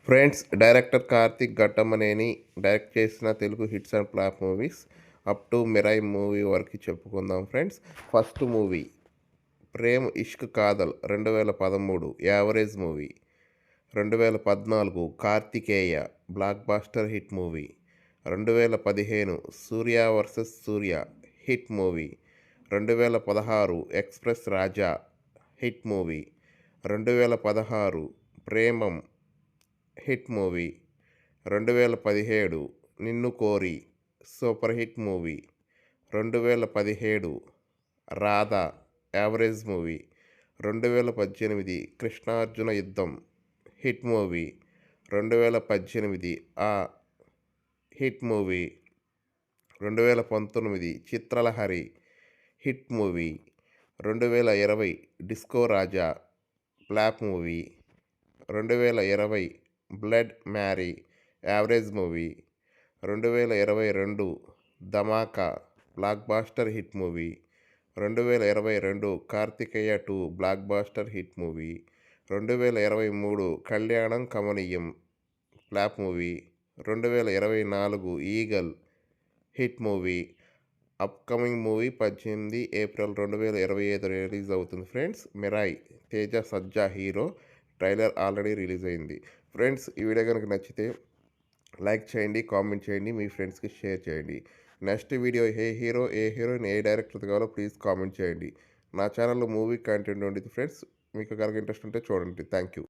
Friends, director Karthik Ghattamaneni direct చేసిన Telugu hits and flop movies up to Mirai movie వరకు చెప్పుకుందాం friends. First movie Prem Ishq Kadhal 2013 average movie. 2014 Karthikeya blockbuster hit movie. 2015 Surya versus Surya hit movie. 2016 Express Raja hit movie. 2016 Premam hit movie. 2017 Ninnu Kori super hit movie. 2017 Radha average movie. 2018 Krishnarjuna Yuddham hit movie. 2018 Awe hit movie. 2019 Chitralahari hit movie. 2020 Disco Raja flop movie. 2020 Blood Mary average movie. 2022 Dhamaka blockbuster hit movie. 2022 Karthikeya 2 blockbuster hit movie. 2023 Kalyanam Kamaneeyam flop movie. 2024 Eagle hit movie. Upcoming movie 18 April 2025 release అవుతుంది friends. Mirai Teja Sajja hero. Trailer already release అయింది friends. ఈ video కనుక నచ్చితే like చేయండి, comment చేయండి, మీ ఫ్రెండ్స్కి share చేయండి. Next video ఏ hero, ఏ heroine, ఏ director కావాలో ప్లీజ్ కామెంట్ చేయండి. నా ఛానల్లో మూవీ కంటెంట్ ఉండేది ఫ్రెండ్స్. మీకు కనుక ఇంట్రెస్ట్ ఉంటే చూడండి. Thank you.